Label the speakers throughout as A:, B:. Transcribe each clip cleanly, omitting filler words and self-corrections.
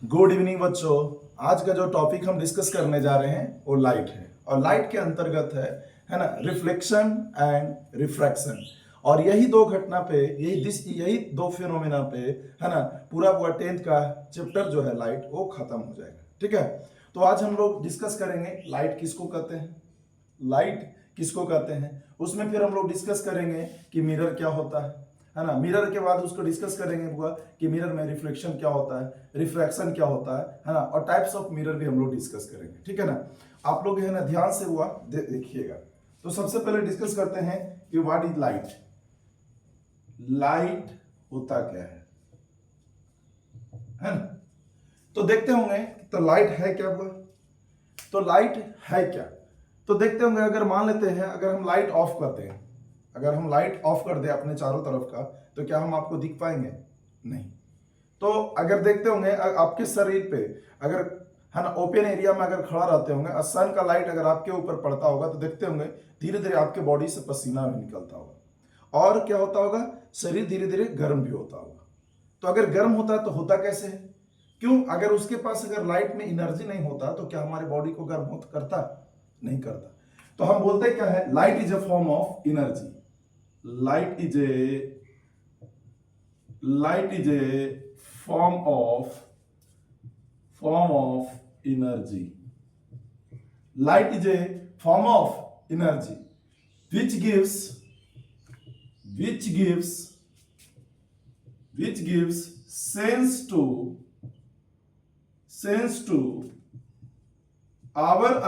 A: Good evening बच्चों। आज का जो टॉपिक हम डिस्कस करने जा रहे हैं वो लाइट है और लाइट के अंतर्गत है ना, रिफ्लेक्शन एंड रिफ्रैक्शन। और यही दो घटना पे यही दो फिनोमेना पे है ना पूरा 10th का चैप्टर जो है लाइट वो खत्म हो जाएगा। ठीक है, तो आज हम लोग डिस्कस करेंगे लाइट किसको कहते हैं, लाइट किसको कहते हैं। उसमें फिर हम लोग डिस्कस करेंगे कि मिरर क्या होता है ना। मिरर के बाद उसको डिस्कस करेंगे हुआ कि मिरर में रिफ्लेक्शन क्या होता है, रिफ्रैक्शन क्या होता है ना, और टाइप्स ऑफ मिरर भी हम लोग डिस्कस करेंगे। ठीक है ना, आप लोग है ना ध्यान से हुआ देखिएगा। तो सबसे पहले डिस्कस करते हैं कि व्हाट इज लाइट। लाइट होता क्या है ना। तो देखते होंगे तो लाइट है क्या हुआ, तो लाइट है क्या। तो देखते होंगे, अगर मान लेते हैं अगर हम लाइट ऑफ कर दें, अगर हम लाइट ऑफ कर दें अपने चारों तरफ का, तो क्या हम आपको दिख पाएंगे? नहीं। तो अगर देखते होंगे आपके शरीर पे अगर है ना ओपन एरिया में अगर खड़ा रहते होंगे और सन का लाइट अगर आपके ऊपर पड़ता होगा तो देखते होंगे धीरे धीरे आपके बॉडी से पसीना भी निकलता होगा और क्या होता होगा, शरीर धीरे धीरे गर्म भी होता होगा। तो अगर गर्म होता है तो होता कैसे है? क्यों? अगर उसके पास अगर लाइट में एनर्जी नहीं होता तो क्या हमारे बॉडी को गर्म होता करता? नहीं करता। तो हम बोलते क्या है, light is a form of energy. Light is a form of energy. Light is a form of energy which gives sense to our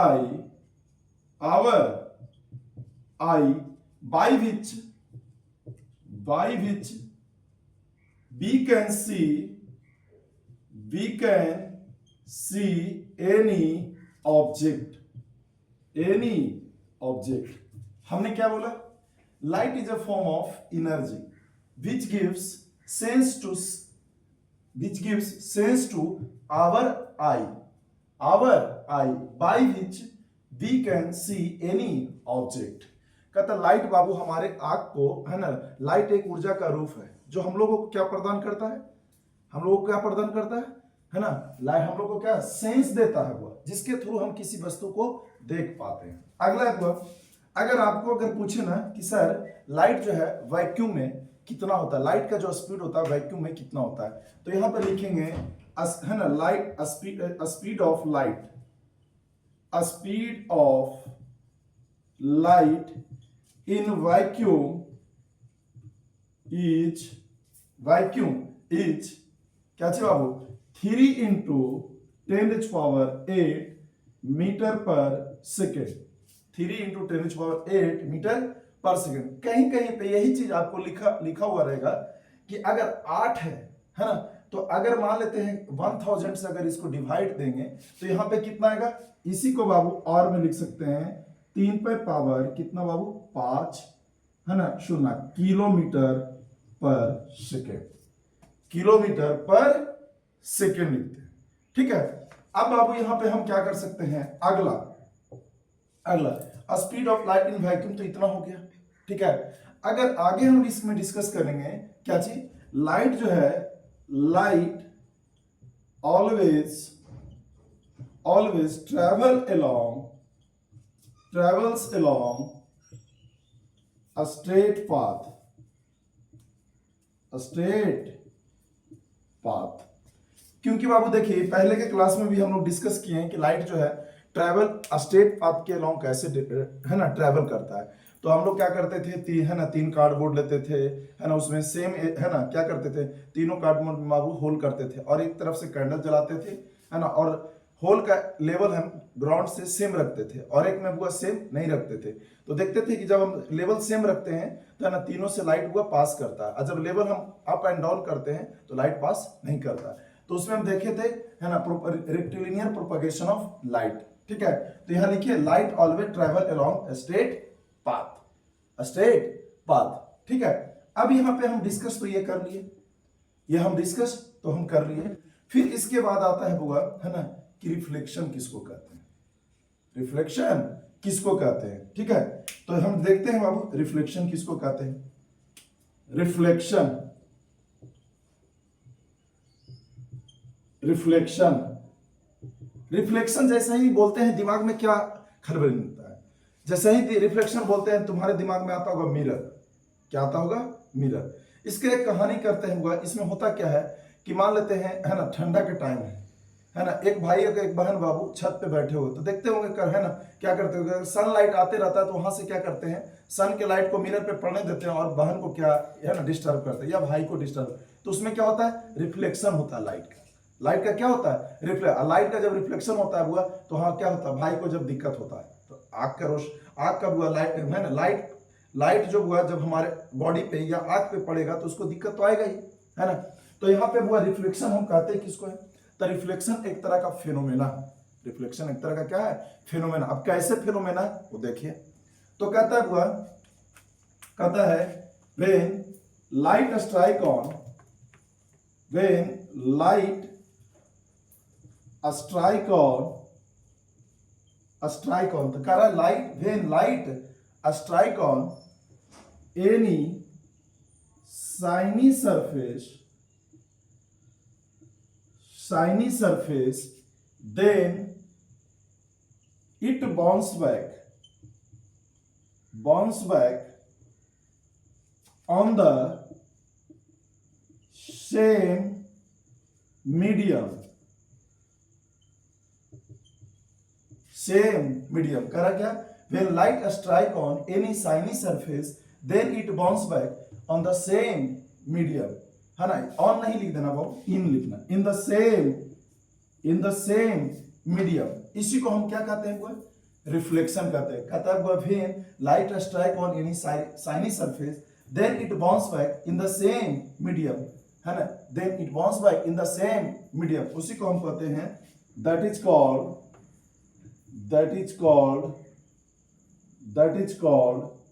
A: eye by which we can see any object। हमने क्या बोला? Light is a form of energy which gives sense to our eye by which we can see any object। कहता light बाबू हमारे आंख को है ना, light एक ऊर्जा का रूप है जो हम लोगों को क्या प्रदान करता है, हम लोगों को क्या प्रदान करता है ना, लाइट हम लोग को क्या सेंस देता है वो, जिसके थ्रू हम किसी वस्तु को देख पाते हैं। अगला है, अगर आपको अगर पूछे ना कि सर लाइट जो है वैक्यूम में कितना होता है, लाइट का जो स्पीड होता है वैक्यूम में कितना होता है, तो यहां पर लिखेंगे है ना light speed of light in vacuum is क्या चाहिए बाबू, 3 into 10⁸ मीटर पर सेकेंड। 3 into 10⁸ मीटर पर सेकेंड। कहीं कहीं पे यही चीज आपको लिखा हुआ रहेगा कि अगर 8 है ना, तो अगर मान लेते हैं 1000 से अगर इसको डिवाइड देंगे तो यहां पे कितना आएगा, इसी को बाबू और में लिख सकते हैं 3 पे पावर कितना बाबू 5 है ना 0 किलोमीटर पर सेकेंड। किलोमीटर पर सेकेंड लिखते हैं। ठीक है, अब बाबू यहां पे हम क्या कर सकते हैं, अगला speed of light in vacuum तो इतना हो गया। ठीक है, अगर आगे हम इसमें डिस्कस करेंगे क्या चीज, लाइट जो है, light always travels along a straight path। क्योंकि बाबू देखिए पहले के क्लास में भी हम लोग डिस्कस किए हैं कि लाइट जो है ट्रैवल स्ट्रेट पाथ के अलोंग कैसे है ना ट्रैवल करता है। तो हम लोग क्या करते थे, है ना 3 कार्डबोर्ड लेते थे है ना, उसमें सेम है ना क्या करते थे, तीनों कार्डबोर्ड में बाबू होल करते थे और एक तरफ से कैंडल जलाते थे है ना, और होल का लेवल हम ग्राउंड से सेम रखते थे और एक में बुआ सेम नहीं रखते थे। तो देखते थे कि जब हम लेवल सेम रखते हैं तो है ना तीनों से लाइट बुआ पास करता है, और जब लेवल हम अप एंड डाउन करते हैं तो लाइट पास नहीं करता। तो उसमें हम देखे थे है ना रेक्टिलिनियर प्रोपगेशन ऑफ लाइट। ठीक है, तो यहां लिखिए light always travel along straight path. ठीक है, अब यहां पे हम डिस्कस तो ये कर लिए, ये हम डिस्कस तो हम कर लिए। फिर इसके बाद आता है बुआ है ना कि रिफ्लेक्शन किसको कहते हैं, रिफ्लेक्शन किसको कहते हैं। ठीक है, तो हम देखते हैं बाबू रिफ्लेक्शन किसको कहते हैं। Reflection reflection. रिफ्लेक्शन जैसे ही बोलते हैं दिमाग में क्या खलबली मिलता है? जैसे ही रिफ्लेक्शन बोलते हैं तुम्हारे दिमाग में आता होगा मिरर। क्या आता होगा? मिरर। इसके एक कहानी करते हैं हुआ। इसमें होता क्या है कि मान लेते हैं, है ना, ठंडा के टाइम है ना, एक भाई और एक बहन बाबू छत पे बैठे हुए, तो देखते होंगे है ना, क्या करते होंगे, सनलाइट आते रहता है तो वहां से क्या करते हैं, सन के लाइट को मिरर पे पड़ने देते हैं और बहन को क्या है ना डिस्टर्ब करते हैं, या भाई को डिस्टर्ब। तो उसमें क्या होता है? रिफ्लेक्शन होता है लाइट का। लाइट का क्या होता है? लाइट का जब रिफ्लेक्शन होता है हुआ तो हाँ क्या होता है, भाई को जब दिक्कत होता है तो आग का हुआ लाइट है ना, लाइट जो हुआ जब हमारे बॉडी पे या आंख पे पड़ेगा तो उसको दिक्कत तो आएगा ही, है ना। तो यहाँ पे हुआ रिफ्लेक्शन, हम कहते हैं किसको है? तो रिफ्लेक्शन एक तरह का फिनोमेना। रिफ्लेक्शन एक तरह का क्या है? फिनोमेना। अब कैसे फिनोमेना वो देखिए। तो कहता है when light strike on, when light strike on, तो कह रहा है light, when light strike on any shiny surface, then it bounce back on the same medium। कह रहा क्या? When light strike on any shiny surface, then it bounce back on the same medium, है ना। on नहीं लिख देना बाबू, in लिखना। in the same medium, इसी को हम क्या कहते हैं? रिफ्लेक्शन कहते हैं। कहता है when light strike on any shiny surface, then it bounce back in the same medium, है ना, then it bounce back in the same medium, उसी को हम कहते हैं that is called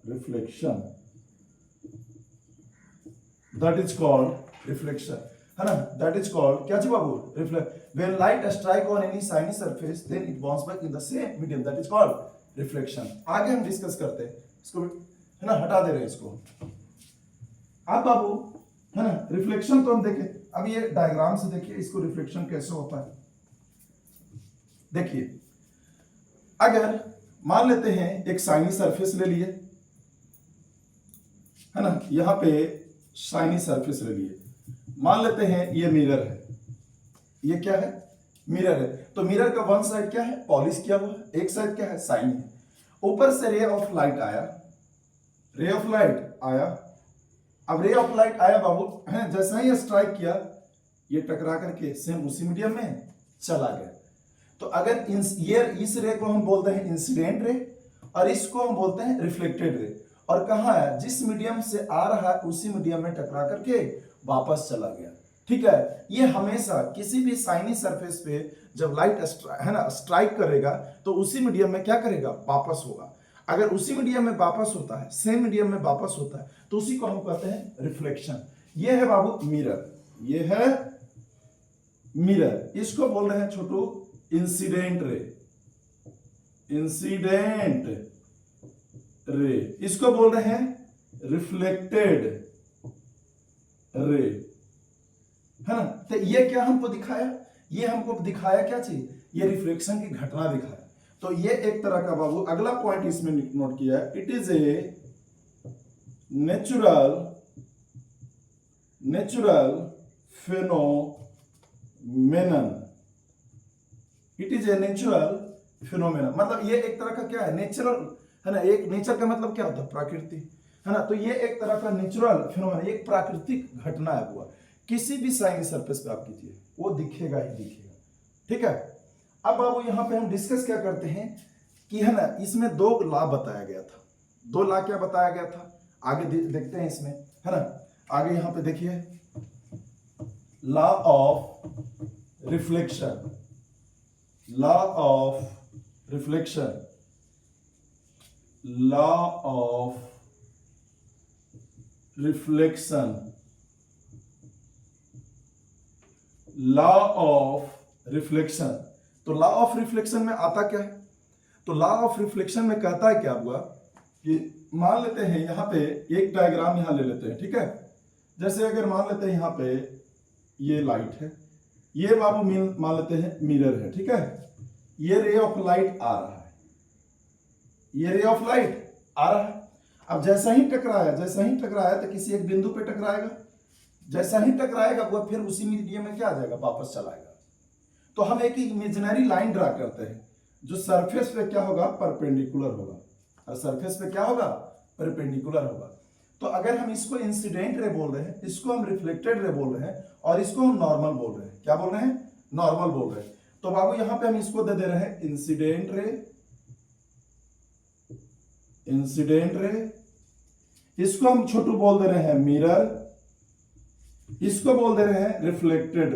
A: reflection। that is called reflection, है ना। that is called क्या चीज बाबू? reflect। when light strike on any shiny surface, then it bounce back in the same medium, that is called reflection। आगे हम discuss करते हैं इसको, है ना, हटा दे रहे हैं इसको। अब बाबू, है ना, रिफ्लेक्शन तो हम देखें। अब ये डायग्राम से देखिए इसको, रिफ्लेक्शन कैसे होता है। देखिए, अगर मान लेते हैं एक शाइनी सरफेस ले लिए, है ना, यहां पे शाइनी सरफेस ले लिए, मान लेते हैं ये मिरर है। ये क्या है? मिरर है। तो मिरर का वन साइड क्या है? पॉलिश किया हुआ है, एक साइड क्या है? शाइनी है। ऊपर से रे ऑफ लाइट आया, अब रे ऑफ लाइट आया बाबू, है, जैसा ही स्ट्राइक किया ये टकरा करके सेम उसी मीडियम में चला गया। तो अगर इस रे को हम बोलते हैं इंसिडेंट रे और इसको हम बोलते हैं रिफ्लेक्टेड रे। और कहाँ है? जिस मीडियम से आ रहा है उसी मीडियम में टकरा करके वापस चला गया। ठीक है। ये हमेशा किसी भी शाइनी सरफेस पे जब लाइट है ना स्ट्राइक करेगा तो उसी मीडियम में क्या करेगा? वापस होगा। अगर उसी मीडियम में वापस होता है, सेम मीडियम में वापस होता है, तो उसी को हम कहते हैं रिफ्लेक्शन। ये है बाबू मिरर, ये है मिरर। इसको बोल रहे हैं छोटू इंसिडेंट रे, इसको बोल रहे हैं रिफ्लेक्टेड रे, है ना। तो ये क्या हमको दिखाया? ये हमको दिखाया क्या चीज? ये रिफ्लेक्शन की घटना दिखाया। तो ये एक तरह का बाबू अगला पॉइंट इसमें नोट किया है, it is a natural phenomenon. It is a natural phenomena, मतलब ये एक तरह का क्या है? नेचुरल, है ना। एक नेचर का मतलब क्या होता है? प्रकृति, है ना। तो ये एक तरह का नेचुरल फिनोमेना, एक प्राकृतिक घटना है हुआ। किसी भी शाइनी सरफेस पे आप कीजिए वो दिखेगा ही दिखेगा। ठीक है। अब बाबू यहाँ पे हम डिस्कस क्या करते हैं कि, है ना, इसमें दो लॉ बताया गया था। दो लॉ क्या बताया गया था? आगे देखते हैं इसमें, है ना। आगे यहाँ पे देखिए, law of reflection, law of reflection, law of reflection, law of reflection. तो लॉ ऑफ रिफ्लेक्शन में आता क्या है? तो लॉ ऑफ रिफ्लेक्शन में कहता है क्या हुआ कि मान लेते हैं यहां पे एक डायग्राम यहां ले लेते हैं। ठीक है। जैसे अगर मान लेते हैं यहां पे ये लाइट है, ये बाबू मान लेते हैं मिरर है, ठीक है। ये रे ऑफ लाइट आ रहा है, ये रे ऑफ लाइट आ रहा है। अब जैसा ही टकराया तो किसी एक बिंदु पे टकराएगा, जैसा ही टकराएगा वो फिर उसी मीडियम में क्या आ जाएगा, वापस चलाएगा। तो हम एक इमेजिनरी लाइन ड्रा करते हैं जो सरफेस पे क्या होगा, परपेंडिकुलर होगा, और सरफेस पे क्या होगा, परपेंडिकुलर होगा। तो अगर हम इसको इंसिडेंट रे बोल रहे हैं, इसको हम रिफ्लेक्टेड रे बोल रहे हैं, और इसको हम नॉर्मल बोल रहे हैं, क्या बोल रहे हैं, नॉर्मल बोल रहे हैं। तो बाबू यहां पे हम इसको दे रहे हैं इंसिडेंट रे, इसको हम छोटू बोल दे रहे हैं मिरर, इसको बोल दे रहे हैं रिफ्लेक्टेड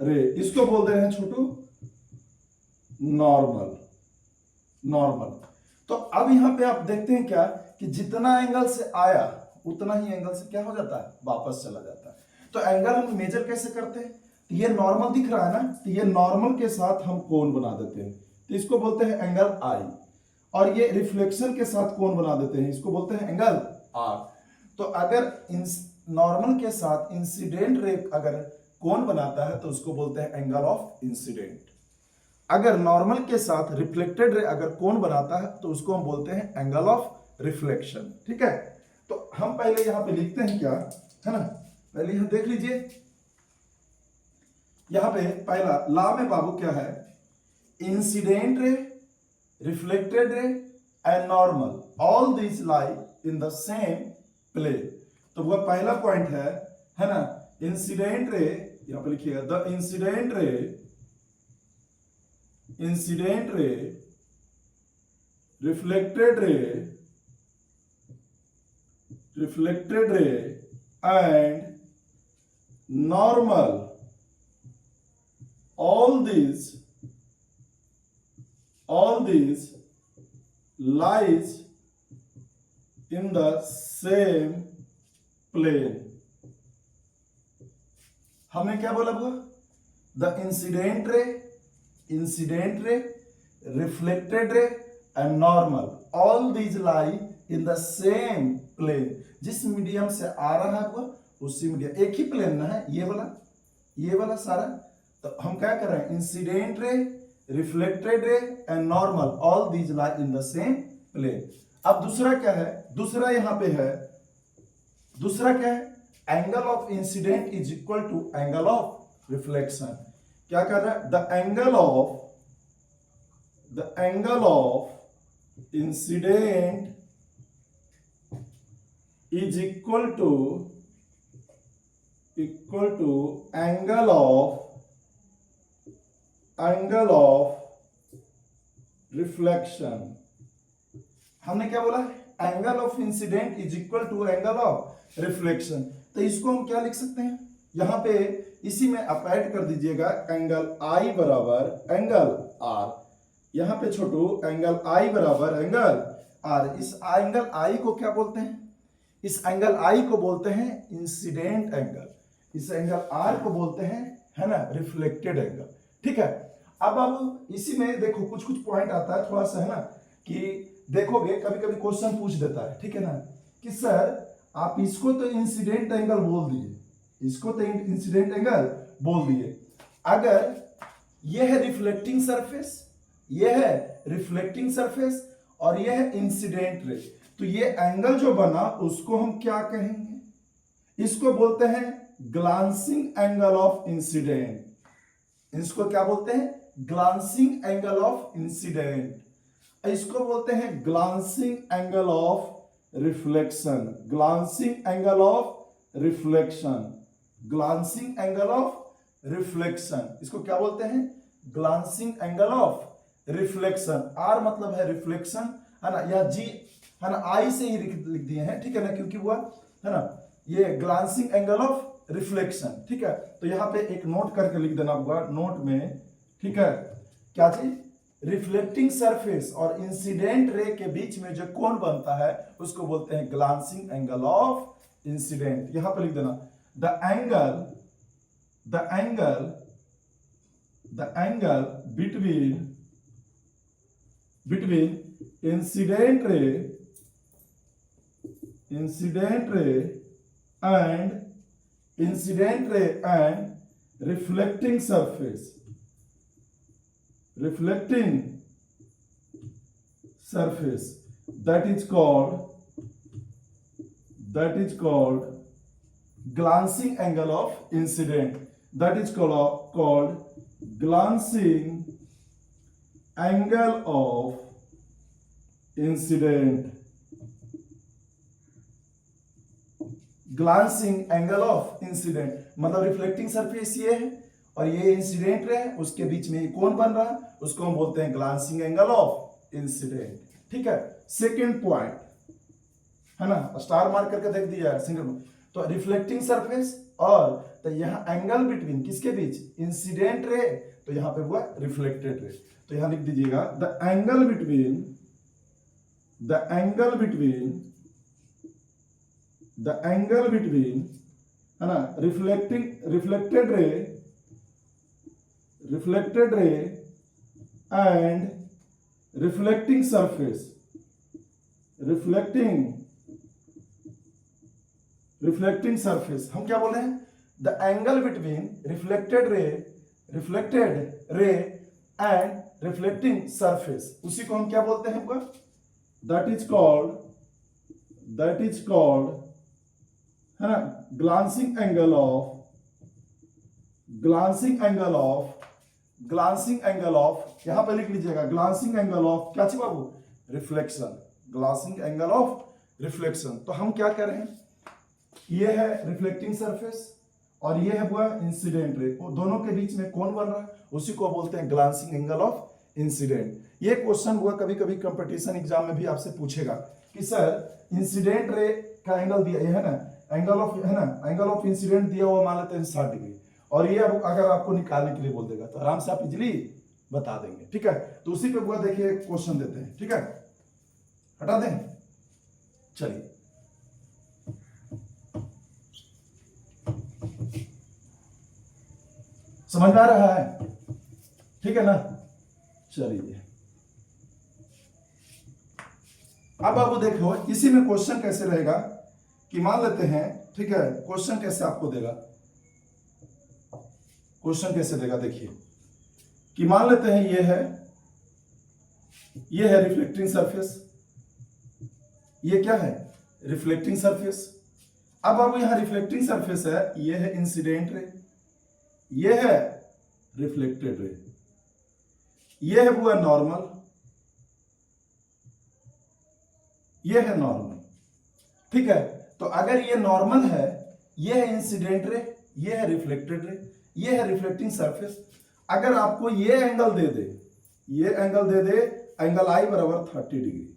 A: रे, इसको बोल दे रहे हैं छोटू नॉर्मल। तो अब यहां पे आप देखते हैं क्या कि जितना एंगल से आया उतना ही एंगल से क्या हो जाता है, वापस चला जाता है। तो एंगल हम मेजर कैसे करते हैं, तो ये नॉर्मल दिख रहा है ना, तो ये नॉर्मल के साथ हम कोण बना देते हैं, तो इसको बोलते हैं एंगल आई। और ये रिफ्लेक्शन के साथ कोण बना देते हैं, इसको बोलते हैं एंगल आर। तो अगर नॉर्मल के साथ इंसिडेंट रे अगर कोण बनाता है तो उसको बोलते हैं एंगल ऑफ इंसिडेंट। अगर नॉर्मल के साथ रिफ्लेक्टेड रे अगर कोण बनाता है तो उसको हम बोलते हैं एंगल ऑफ रिफ्लेक्शन, ठीक है। तो हम पहले यहां पे लिखते हैं क्या है ना, पहले यहां देख लीजिए, यहां पे पहला लॉ में बाबू क्या है, incident ray, reflected ray and normal, all this lie in the same plane. तो वो पहला पॉइंट है ना, इंसिडेंट रे, यहां पे लिखिएगा the incident ray, reflected ray and normal, all these lies in the same plane। हमने क्या बोला वो, the incident ray, reflected ray and normal, all these lie in the same plane. जिस मीडियम से आ रहा है वो उसी मीडियम, एक ही प्लेन ना है ये वाला सारा। तो हम क्या कर रहे हैं, incident ray, reflected ray and normal, all these lie in the same plane. अब दूसरा क्या है, दूसरा यहां पे है, दूसरा क्या है, angle of incident is equal to angle of reflection. क्या कर रहा है, the angle of incident is equal to angle of reflection. हमने क्या बोला, angle of incident is equal to angle of reflection. तो इसको हम क्या लिख सकते हैं, यहां पे इसी में आप ऐड कर दीजिएगा एंगल आई बराबर एंगल आर। यहां पे छोटू एंगल आई बराबर एंगल आर। इस एंगल आई को क्या बोलते हैं, इस एंगल आई को बोलते हैं इंसिडेंट एंगल, इस एंगल आर को बोलते हैं, है ना, रिफ्लेक्टेड एंगल, ठीक है। अब इसी में देखो कुछ पॉइंट आता है थोड़ा सा, है ना, कि देखोगे कभी कभी क्वेश्चन पूछ देता है, ठीक है ना, कि सर आप इसको तो इंसिडेंट एंगल बोल दिए, इसको तो इंसिडेंट एंगल बोल दिए, अगर यह है रिफ्लेक्टिंग सरफेस, यह है रिफ्लेक्टिंग सरफेस और यह है इंसिडेंट रे, तो ये एंगल जो बना उसको हम क्या कहेंगे, इसको बोलते हैं ग्लांसिंग एंगल ऑफ इंसिडेंट। इसको क्या बोलते हैं, ग्लांसिंग एंगल ऑफ इंसिडेंट। इसको बोलते हैं glancing angle of reflection, glancing angle of reflection, glancing angle of reflection. इसको क्या बोलते हैं, glancing angle of reflection. R मतलब है रिफ्लेक्शन, है ना, या जी, है ना, आई से ही लिख दिए हैं, ठीक है ना, क्योंकि हुआ, है ना, ये ग्लांसिंग एंगल ऑफ रिफ्लेक्शन, ठीक है। तो यहां पे एक नोट करके लिख देना होगा नोट में, ठीक है, क्या चीज, रिफ्लेक्टिंग सरफेस और इंसिडेंट रे के बीच में जो कोण बनता है उसको बोलते हैं ग्लांसिंग एंगल ऑफ इंसिडेंट। यहां पे लिख देना the angle between incident ray and incident ray and reflecting surface that is called glancing angle of incident, that is called glancing angle of incident, glancing angle of incident, मतलब reflecting surface ये है और ये incident ray है, उसके बीच में कौन बन रहा है, उसको हम बोलते हैं ग्लांसिंग एंगल ऑफ इंसिडेंट। ठीक है, सेकंड पॉइंट है ना, स्टार मार्क करके देख दिया सिंगल। तो रिफ्लेक्टिंग सरफेस और तो यहाँ एंगल बिटवीन किसके बीच, इंसिडेंट रे, तो यहाँ पे हुआ रिफ्लेक्टेड रे। तो यहाँ लिख दीजिएगा द एंगल बिटवीन है ना reflected ray and reflecting surface, reflecting surface हम क्या बोल रहे हैं, the angle between reflected ray and reflecting surface, उसी को हम क्या बोलते हैं, दैट इज कॉल्ड है ना ग्लांसिंग एंगल ऑफ, यहां पे लिख लीजिएगा ग्लांसिंग एंगल ऑफ क्या चाहिए बाबू, reflection, glancing angle of reflection. तो हम क्या कर रहे हैं, ये है रिफ्लेक्टिंग सरफेस और ये है वो इंसिडेंट रे, दोनों के बीच में कौन बन रहा है, उसी को बोलते हैं ग्लांसिंग एंगल ऑफ इंसिडेंट। ये क्वेश्चन हुआ कभी कभी कंपटीशन एग्जाम में भी आपसे पूछेगा कि सर इंसिडेंट रे का एंगल दिया है ना, एंगल ऑफ इंसिडेंट दिया हुआ मान लेते हैं 60 डिग्री, और ये अगर आपको निकालने के लिए बोल देगा तो आराम से आप इजीली बता देंगे। ठीक है, तो उसी पे हुआ देखिए क्वेश्चन देते हैं। ठीक है, हटा दें, चलिए समझ में आ रहा है, ठीक है ना। चलिए अब आपको देखो इसी में क्वेश्चन कैसे रहेगा कि मान लेते हैं, ठीक है, क्वेश्चन कैसे आपको देगा, क्वेश्चन कैसे देगा देखिए कि मान लेते हैं ये है रिफ्लेक्टिंग सरफेस, ये क्या है रिफ्लेक्टिंग सरफेस। अब आप यहां रिफ्लेक्टिंग सरफेस है, ये है इंसिडेंट रे, ये है रिफ्लेक्टेड रे, ये है वो नॉर्मल, ये है नॉर्मल। ठीक है, तो अगर ये नॉर्मल है, ये है इंसिडेंट रे, ये है रिफ्लेक्टेड रे, ये है रिफ्लेक्टिंग सरफेस, अगर आपको ये एंगल दे दे, एंगल आई बराबर 30 डिग्री,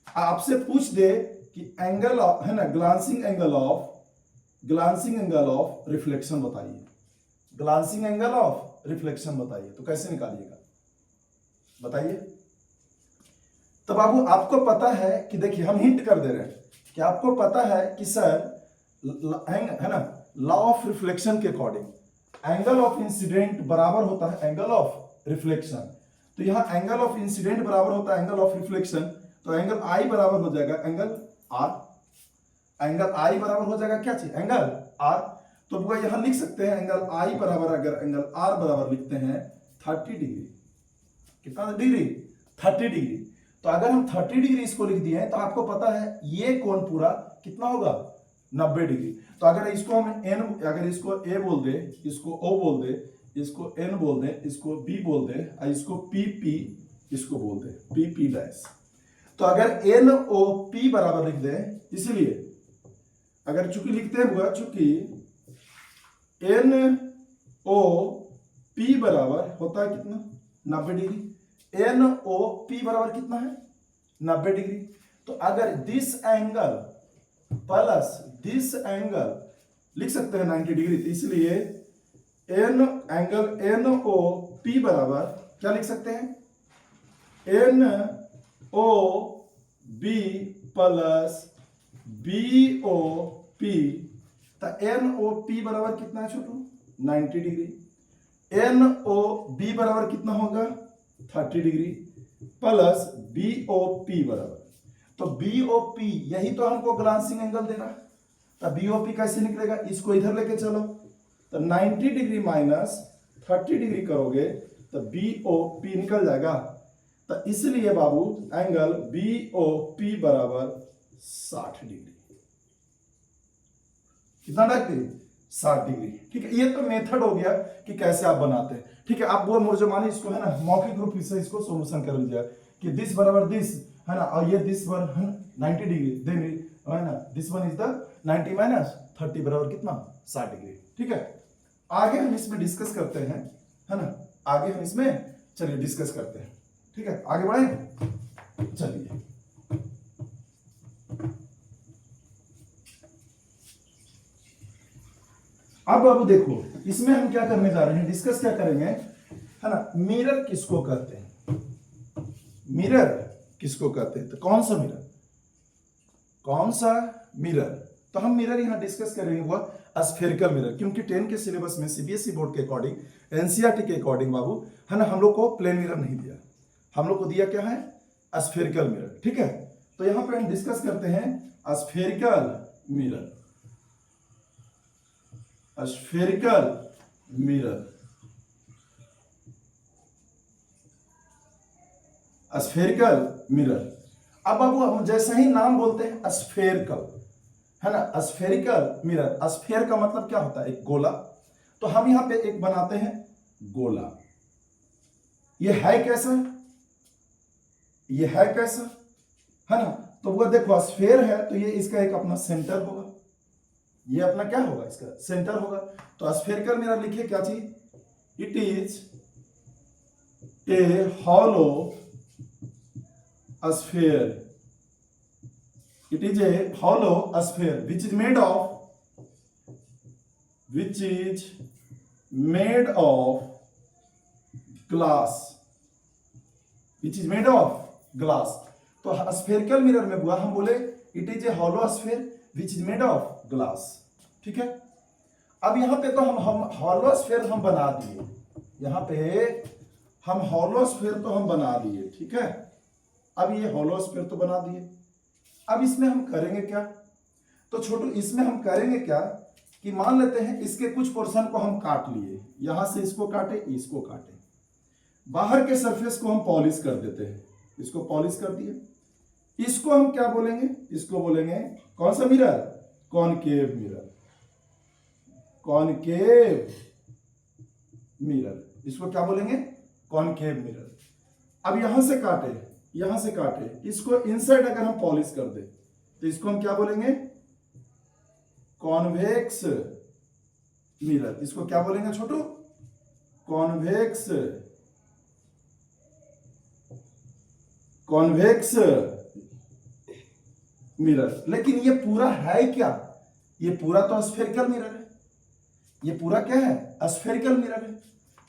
A: आपसे पूछ दे कि एंगल है ना ग्लांसिंग एंगल ऑफ रिफ्लेक्शन बताइए, ग्लांसिंग एंगल ऑफ रिफ्लेक्शन बताइए, तो कैसे निकालिएगा बताइए। तो बाबू आपको पता है कि देखिए हम हिंट कर दे रहे हैं कि आपको पता है कि सर है ना लॉ ऑफ रिफ्लेक्शन के अकॉर्डिंग एंगल ऑफ इंसिडेंट बराबर होता है एंगल ऑफ रिफ्लेक्शन। तो यहां एंगल ऑफ इंसिडेंट बराबर होता है एंगल ऑफ रिफ्लेक्शन, तो एंगल आई बराबर हो जाएगा एंगल आर, एंगल आई बराबर हो जाएगा क्या चीज, एंगल आर। तो वो यहां लिख सकते हैं एंगल आई बराबर, अगर एंगल आर बराबर लिखते हैं 30 डिग्री, कितना डिग्री 30 डिग्री। तो अगर हम 30 डिग्री इसको लिख दिए हैं तो आपको पता है ये कोण पूरा कितना होगा 90 डिग्री। तो अगर इसको हम एन, अगर इसको ए बोल दे, इसको ओ बोल दे, इसको एन बोल दे, इसको बी बोल दे, इसको पी पी इसको बोल दे पी पी डैश। तो अगर एन ओ पी बराबर लिख दे, इसलिए अगर चूंकि लिखते हुआ चूंकि एन ओ पी बराबर होता है कितना 90 डिग्री, एन ओ पी बराबर कितना है 90 डिग्री। तो अगर this angle plus this angle लिख सकते हैं 90 डिग्री, तो इसलिए N angle N O P बराबर क्या लिख सकते हैं N O B plus B O P. तो एन ओ पी बराबर कितना है छोटू 90 डिग्री, एन ओ बी बराबर कितना होगा 30 degree plus B O P बराबर, तो बी ओ पी यही तो हमको ग्लांसिंग एंगल देना, तो बीओपी कैसे निकलेगा, इसको इधर लेके चलो, तो 90 डिग्री माइनस 30 डिग्री करोगे तो बीओपी निकल जाएगा। तो इसलिए बाबू एंगल बीओपी बराबर 60 डिग्री। कितना डिग्री, 60 डिग्री। ठीक है, ये तो मेथड हो गया कि कैसे आप बनाते हैं। ठीक है, आप वो मुर्जमानी इसको है ना मौखिक रूप से इसको सॉल्यूशन कर लीजिए कि दिस बराबर दिस है ना, और ये दिस बराबर 90 डिग्री, देन है ना this one is the 90 minus 30 बराबर कितना, 60 डिग्री। ठीक है, आगे हम इसमें डिस्कस करते हैं, है ना, आगे हम इसमें चलिए डिस्कस करते हैं। ठीक है, आगे बढ़े, चलिए। अब बाबू देखो इसमें हम क्या करने जा रहे हैं, डिस्कस क्या करेंगे, है ना, मिरर किसको कहते हैं, मिरर किसको कहते हैं, तो कौन सा मिरर, कौन सा मिरर, तो हम मिरर यहां डिस्कस करेंगे हुआ स्फेरिकल मिरर, क्योंकि 10 के सिलेबस में सीबीएसई बोर्ड के अकॉर्डिंग, एनसीईआरटी के अकॉर्डिंग बाबू है ना, हम लोग को प्लेन मिरर नहीं दिया, हम लोग को दिया क्या है, स्फेरिकल मिरर। ठीक है, तो यहां पे हम डिस्कस करते हैं spherical mirror, spherical mirror, spherical mirror. अब बाबू हम जैसा ही नाम बोलते हैं स्फेरिकल, है ना, स्फेरिकल मिरर, स्फेयर का मतलब क्या होता है, एक गोला, तो हम यहां पे एक बनाते हैं गोला। ये है कैसा, ये है कैसा, है ना, तो वो देखो स्फेयर है तो ये इसका एक अपना सेंटर होगा, ये अपना क्या होगा, इसका सेंटर होगा। तो स्फेरिकल मिरर लिखिए क्या चीज, it is a hollow sphere, it is a hollow sphere which is made of, which is made of glass, which is made of glass. तो स्फेरिकल मिरर में हुआ हम बोले it is a hollow sphere which is made of glass. ठीक है, अब यहां पे तो हम हॉलो स्फेयर हम बना दिए, यहां पे हम हॉलो स्फेयर तो हम बना दिए। ठीक है, अब ये हॉलो स्फेयर तो बना दिए, अब इसमें हम करेंगे क्या, तो छोटू इसमें हम करेंगे क्या कि मान लेते हैं इसके कुछ पोर्शन को हम काट लिए, यहां से इसको काटे, इसको काटे, बाहर के सरफेस को हम पॉलिश कर देते हैं, इसको पॉलिश कर दिए, इसको हम क्या बोलेंगे, इसको बोलेंगे कौन सा mirror, concave mirror, concave mirror, इसको क्या बोलेंगे, कॉनकेव मिरर। अब यहां से काटे, यहां से काटे, इसको इनसाइड अगर हम पॉलिश कर दे तो इसको हम क्या बोलेंगे, कॉन्वेक्स मिरर, इसको क्या बोलेंगे छोटू, कॉन्वेक्स, कॉन्वेक्स मिरर। लेकिन ये पूरा है क्या, ये पूरा तो स्फेरिकल मिरर है, ये पूरा क्या है, स्फेरिकल मिरर है।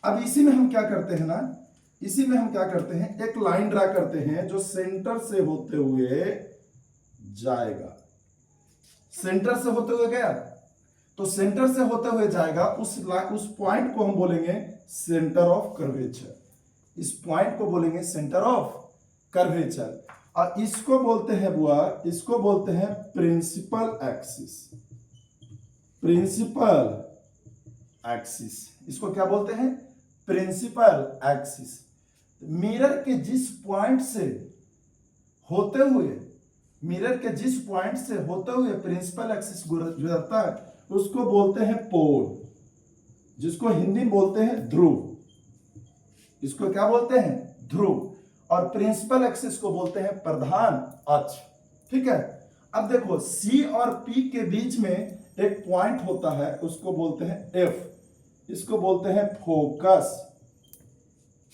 A: अब इसी में हम क्या करते हैं ना, इसी में हम क्या करते हैं, एक लाइन ड्रा करते हैं जो सेंटर से होते हुए जाएगा, सेंटर से होते हुए गया, तो सेंटर से होते हुए जाएगा, उस पॉइंट को हम बोलेंगे सेंटर ऑफ कर्वेचर, इस पॉइंट को बोलेंगे सेंटर ऑफ कर्वेचर, और इसको बोलते हैं बुआ, इसको बोलते हैं प्रिंसिपल एक्सिस, प्रिंसिपल एक्सिस, इसको क्या बोलते हैं, प्रिंसिपल एक्सिस। मिरर के जिस पॉइंट से होते हुए, मिरर के जिस पॉइंट से होते हुए प्रिंसिपल एक्सिस गुजरता है उसको बोलते हैं पोल, जिसको हिंदी में बोलते हैं ध्रुव, इसको क्या बोलते हैं, ध्रुव, और प्रिंसिपल एक्सिस को बोलते हैं प्रधान अक्ष। ठीक है, अब देखो C और P के बीच में एक पॉइंट होता है, उसको बोलते हैं F, इसको बोलते हैं फोकस,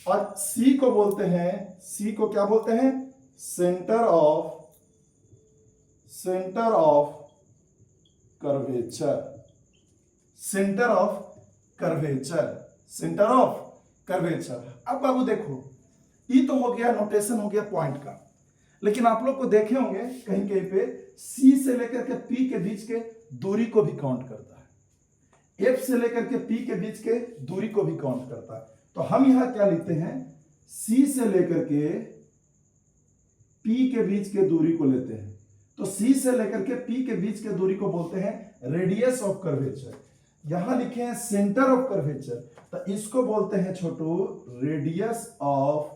A: और C को बोलते हैं, C को क्या बोलते हैं, centre of curvature, centre of curvature, centre of curvature. अब बाबू देखो ये तो हो गया, नोटेशन हो गया पॉइंट का, लेकिन आप लोग को देखे होंगे कहीं कहीं पे C से लेकर के P के बीच के दूरी को भी काउंट करता है, F से लेकर के P के बीच के दूरी को भी काउंट करता है। तो हम यहां क्या लिखते हैं, C से लेकर के P के बीच के दूरी को लेते हैं, तो सी से लेकर के पी के बीच के दूरी को बोलते हैं रेडियस ऑफ कर्वेचर। यहां लिखे हैं सेंटर ऑफ कर्वेचर, तो इसको बोलते हैं छोटू radius of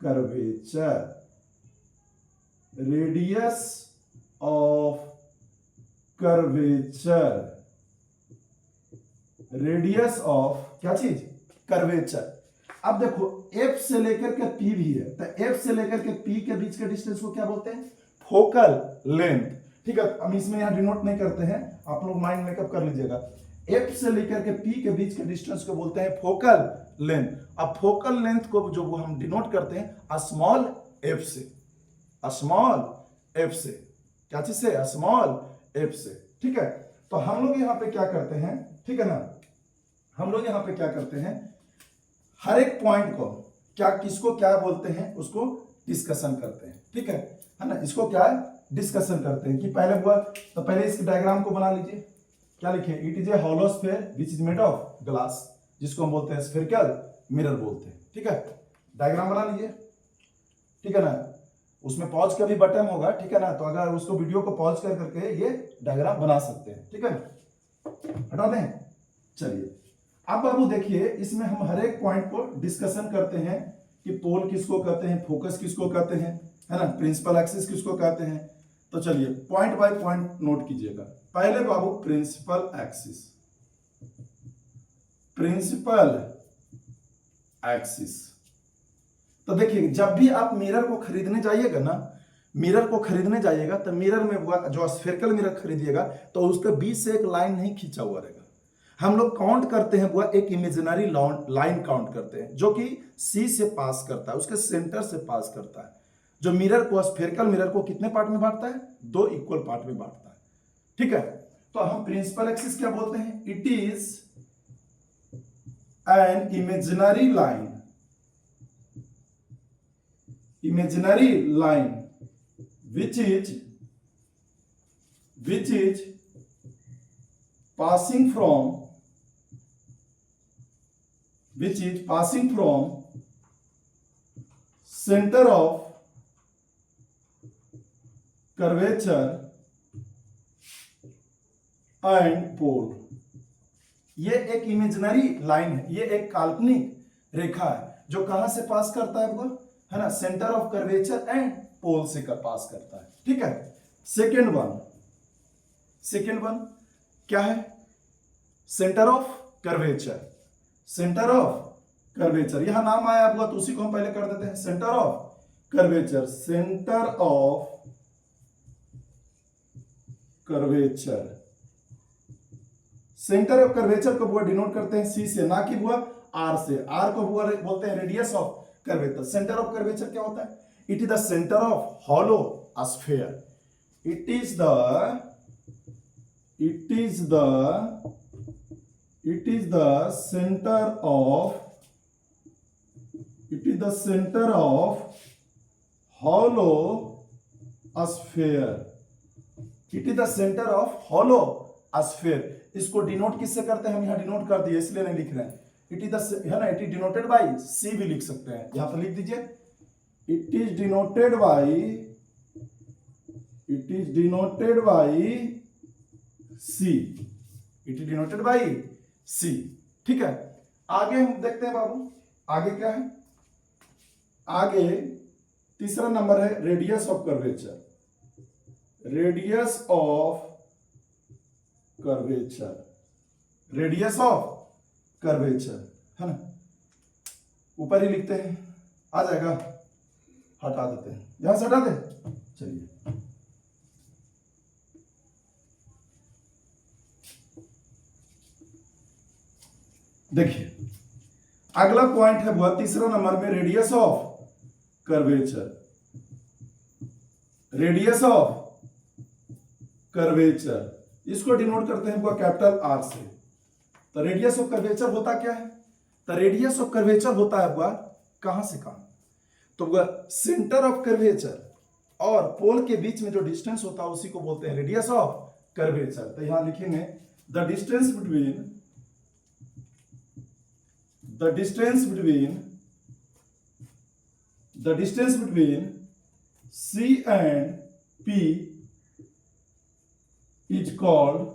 A: curvature. Radius of curvature, radius of क्या चीज, कर्वेचर। अब देखो F से लेकर के P भी है, तो F से लेकर के P के बीच के डिस्टेंस को क्या बोलते हैं, फोकल लेंथ। ठीक है, हम इसमें यहां डिनोट नहीं करते हैं, आप लोग माइंड मेकअप कर लीजिएगा। F से लेकर के P के बीच के डिस्टेंस को बोलते हैं फोकल लेंथ। अब फोकल लेंथ को जो हम डिनोट करते हैं स्मॉल f से, स्मॉल f से, क्या चीज से, स्मॉल f से। ठीक है, तो हम लोग यहाँ पे क्या करते हैं, ठीक है ना, हम लोग यहाँ पे क्या करते हैं, हर एक पॉइंट को क्या, किसको क्या बोलते हैं उसको डिस्कशन करते हैं। ठीक है ना, इसको क्या डिस्कशन करते हैं कि पहले हुआ, तो पहले इस डायग्राम को बना लीजिए। क्या लिखे, it is a hollow sphere which is made of glass, जिसको हम बोलते हैं स्फेरिकल मिरर बोलते हैं। ठीक है, डायग्राम बना लीजिए। ठीक है ना, उसमें पॉज का भी बटन होगा। ठीक है ना, तो अगर उसको वीडियो को पॉज कर करके ये डायग्राम बना सकते हैं। ठीक है, हटा दें। चलिए अब बाबू देखिए, इसमें हम हर एक पॉइंट को डिस्कशन करते हैं कि पोल किसको कहते हैं, फोकस किसको कहते हैं, है ना, प्रिंसिपल एक्सिस किसको कहते हैं। तो चलिए पॉइंट बाय पॉइंट नोट कीजिएगा। पहले बाबू प्रिंसिपल एक्सिस, प्रिंसिपल एक्सिस। तो देखिए जब भी आप मिरर को खरीदने जाइएगा ना, मिरर को खरीदने जाइएगा तो मिरर में जो स्फेरिकल मिरर खरीदिएगा तो उसके बीच से एक लाइन नहीं खींचा हुआ रहेगा। हम लोग काउंट करते हैं, वह एक इमेजिनरी लाइन काउंट करते हैं जो कि सी से पास करता है, उसके सेंटर से पास करता है, जो मिरर को, स्फेरिकल मिरर को कितने पार्ट में बांटता है, 2 इक्वल पार्ट में बांटता है। ठीक है, तो हम प्रिंसिपल एक्सिस क्या बोलते हैं, it is an imaginary line, imaginary line which is passing from center of curvature and pole। ये एक इमेजिनरी लाइन है, ये एक काल्पनिक रेखा है जो कहां से पास करता है आपको, है ना, सेंटर ऑफ कर्वेचर एंड पोल से पास करता है। ठीक है, सेकेंड वन क्या है, centre of curvature, centre of curvature, यहां नाम आया आपका तो उसी को हम पहले कर देते हैं, centre of curvature, centre of curvature. Centre of curvature को बुआ डिनोट करते हैं सी से, ना कि बुआ आर से। आर को बुआ बोलते हैं radius of curvature. Centre of curvature क्या होता है, it is the centre of hollow sphere, it is the centre of hollow sphere, it is the centre of hollow sphere. इसको डिनोट किससे करते हैं, हम यहां डिनोट कर दिए इसलिए नहीं लिख रहे हैं, इट इज है ना, it is denoted by C भी लिख सकते हैं, यहां पर लिख दीजिए, it is denoted by C, it is denoted by C. ठीक है, आगे हम देखते हैं बाबू, आगे क्या है, आगे तीसरा नंबर है radius of curvature, radius of curvature, radius of curvature, है ना, ऊपर ही लिखते हैं, आ जाएगा, हटा देते हैं, यहां से हटा दे। चलिए देखिए अगला पॉइंट है वह तीसरा नंबर में radius of curvature, radius of curvature, इसको डिनोट करते हैं वह कैपिटल आर से। तो रेडियस ऑफ कर्वेचर होता क्या है, तो रेडियस ऑफ कर्वेचर होता है वह कहां से कहां, तो वह सेंटर ऑफ कर्वेचर और पोल के बीच में जो डिस्टेंस होता है उसी को बोलते हैं रेडियस ऑफ कर्वेचर। तो यहां लिखेंगे the distance between C and P is called,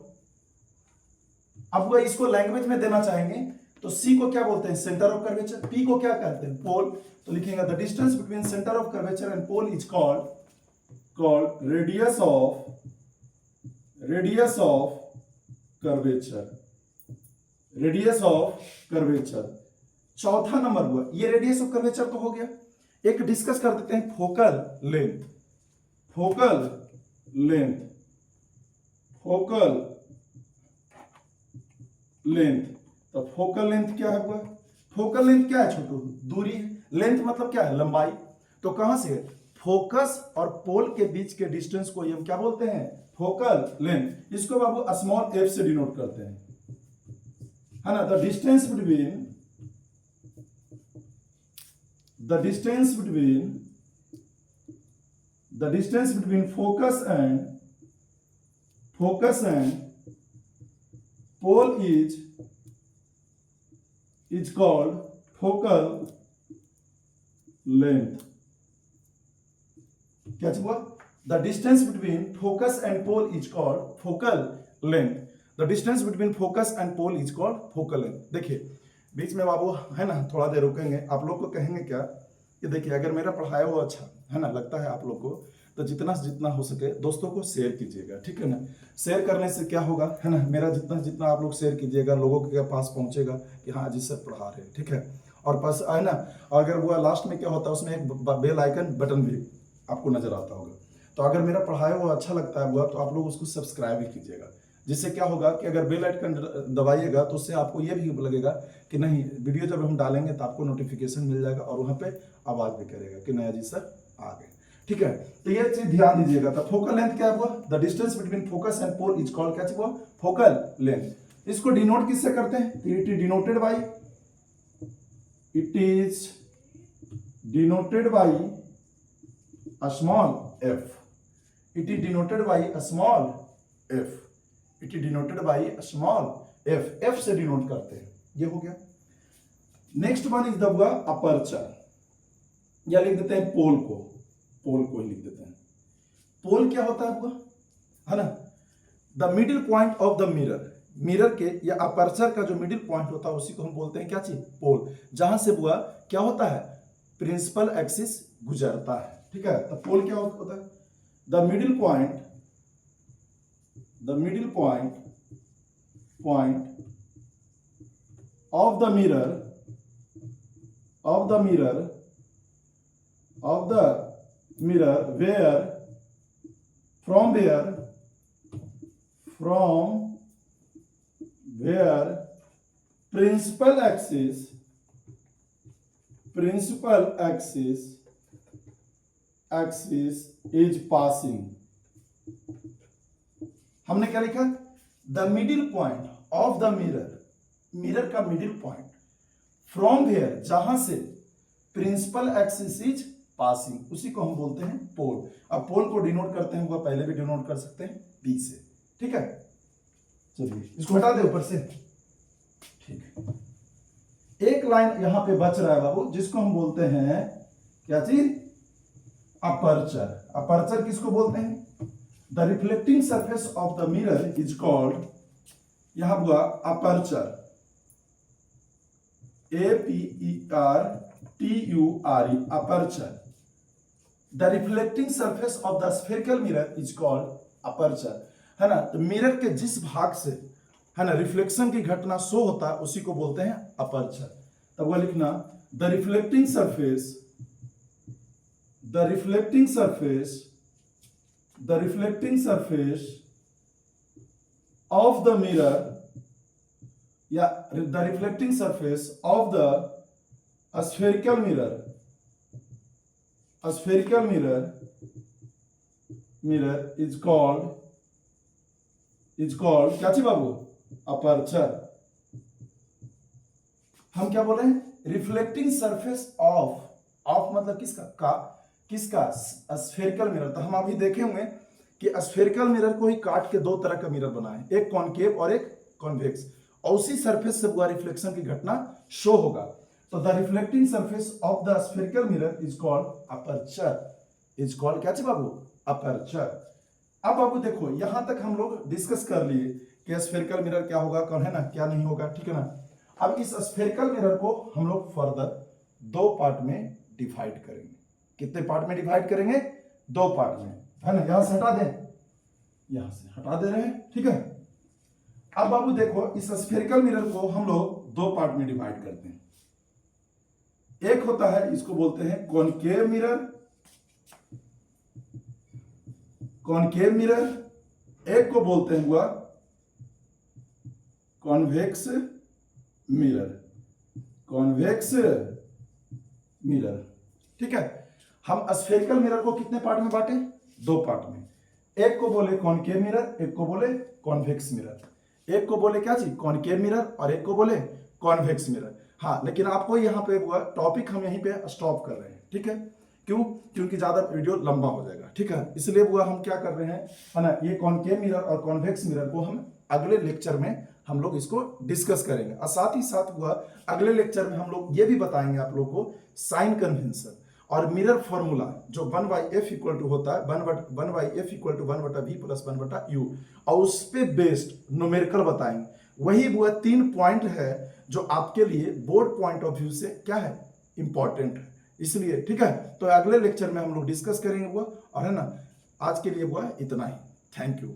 A: अब वह इसको लैंग्वेज में देना चाहेंगे तो सी को क्या बोलते हैं, सेंटर ऑफ कर्वेचर, पी को क्या कहते हैं, पोल, तो लिखेंगे the distance between centre of curvature and pole is called radius of curvature, radius of curvature. चौथा नंबर हुआ, ये रेडियस ऑफ कर्वेचर तो हो गया। एक डिस्कस कर देते हैं focal length, focal length, focal length. तो फोकल लेंथ क्या है हुआ, फोकल लेंथ क्या है छोटू, दूरी है, लेंथ मतलब क्या है, लंबाई। तो कहां से, फोकस और पोल के बीच के डिस्टेंस को हम क्या बोलते हैं, फोकल लेंथ। इसको बाबू स्मॉल एफ से डिनोट करते हैं, है ना। The distance between focus and pole is called focal length। क्या हुआ, the distance between focus and pole is called focal length, the distance between focus and pole is called focal length। देखिए बीच में बाबू है ना थोड़ा देर रुकेंगे, आप लोग को कहेंगे क्या कि देखिए अगर मेरा पढ़ाया हुआ अच्छा है ना लगता है आप लोग को, तो जितना से जितना हो सके दोस्तों को शेयर कीजिएगा, ठीक है ना। शेयर करने से क्या होगा, है ना, मेरा जितना जितना आप लोग शेयर कीजिएगा लोगों के पास पहुंचेगा कि हाँ जी सर पढ़ा रहे हैं, ठीक है। और बस है ना, अगर वो लास्ट में क्या होता है उसमें एक बेल आइकन बटन भी आपको नजर आता होगा। तो अगर मेरा पढ़ाया हुआ अच्छा लगता है तो आप लोग उसको सब्सक्राइब भी कीजिएगा, जिससे क्या होगा कि अगर बेल आइकन दबाइएगा तो उससे आपको ये भी लगेगा कि नहीं वीडियो जब हम डालेंगे तो आपको नोटिफिकेशन मिल जाएगा और वहाँ पे आवाज भी करेगा कि नया जी सर आ गए, ठीक है। तो ये चीज ध्यान दीजिएगा। तो फोकल लेंथ क्या हुआ, the distance between focus and pole is called क्या हुआ, फोकल लेंथ। इसको डिनोट किससे करते हैं, it is denoted by, it is denoted by a small F, it is denoted by a small F, it is denoted by a small F, F से denote करते हैं, ये हो गया। Next one is the aperture, या लिख देते हैं पोल को, पोल को ही लिख देते हैं। पोल क्या होता है आपका, है ना, the middle point of the mirror, mirror के या अपर्चर का जो मिडिल पॉइंट होता है उसी को हम बोलते हैं क्या चीज, पोल, जहां से बुआ क्या होता है, प्रिंसिपल एक्सिस गुजरता है, ठीक है। तो पोल क्या होता है, the middle point of the mirror where from where principal axis is passing। हमने क्या लिखा, the middle point of the mirror, mirror का मिडिल पॉइंट, फ्रॉम वेयर जहां से प्रिंसिपल एक्सिस इज पासिंग, उसी को हम बोलते हैं पोल। अब पोल को डिनोट करते हैं, वो पहले भी डिनोट कर सकते हैं बी से, ठीक है। चलिए इसको हटा दे ऊपर से, ठीक है। एक लाइन यहां पे बच रहा है बाबू, जिसको हम बोलते हैं क्या चीज, अपर्चर। अपर्चर किसको बोलते हैं, the reflecting surface of the mirror is called, यहां हुआ aperture, APERTURE, aperture. The reflecting surface of the spherical mirror is called aperture, है ना। तो मिरर के जिस भाग से है ना रिफ्लेक्शन की घटना शो होता है उसी को बोलते हैं अपर्चर। तब वह लिखना, the reflecting surface of the mirror, या the reflecting surface of the spherical mirror is called क्या चीज बाबू, अपर्चर। हम क्या बोल रहे हैं, रिफ्लेक्टिंग सरफेस ऑफ मतलब किसका स्फेरिकल मिरर। तो हम अभी देखे होंगे कि स्फेरिकल मिरर को ही काट के दो तरह का मिरर बना है, एक कॉनकेव और एक कॉन्वेक्स, और उसी सरफेस से हुआ रिफ्लेक्शन की घटना शो होगा। तो the reflecting surface of the spherical mirror is called aperture, is called क्या चीज बाबू, अपर्चर। अब बाबू देखो यहां तक हम लोग डिस्कस कर लिए कि स्फेरिकल मिरर क्या होगा, कौन है ना, क्या नहीं होगा, ठीक है ना। अब इस स्फेरिकल मिरर को हम लोग फर्दर दो पार्ट में डिवाइड करेंगे। कितने पार्ट में डिवाइड करेंगे? दो पार्ट में, है ना। यहां से हटा दें, यहां से हटा दे रहे हैं, ठीक है। अब बाबू देखो इस स्फेरिकल मिरर को हम लोग दो पार्ट में डिवाइड करते हैं। एक होता है, इसको बोलते हैं कॉनकेव मिरर, कॉनकेव मिरर। एक को बोलते हैं हुआ कॉन्वेक्स मिरर, कॉन्वेक्स मिरर, ठीक है। हम स्फेरिकल मिरर को कितने पार्ट में बांटे? दो पार्ट में। एक को बोले कॉनकेव मिरर, एक को बोले कॉन्वेक्स मिरर। एक को बोले क्या चीज? कॉनकेव मिरर, और एक को बोले कॉन्वेक्स मिरर। हाँ, लेकिन आपको यहाँ पे टॉपिक हम यहीं पे स्टॉप कर रहे हैं, ठीक है। क्यों? क्योंकि ज्यादा वीडियो लंबा हो जाएगा, ठीक है। इसलिए हम क्या कर रहे हैं, है ना, ये कॉनकेव मिरर और कॉन्वेक्स मिरर को हम अगले लेक्चर में हम लोग इसको डिस्कस करेंगे। और साथ ही साथ अगले लेक्चर में हम लोग ये भी बताएंगे आप लोग को साइन कन्वेंशन और मिरर फॉर्मूला, जो 1/f इक्वल टू होता है 1/f equal to 1/v plus 1/u, और उस पे बेस्ड न्यूमेरिकल बताएंगे। वही 3 पॉइंट है जो आपके लिए बोर्ड पॉइंट ऑफ व्यू से क्या है, इंपॉर्टेंट है, इसलिए, ठीक है। तो अगले लेक्चर में हम लोग डिस्कस करेंगे और है ना, आज के लिए इतना ही। Thank you.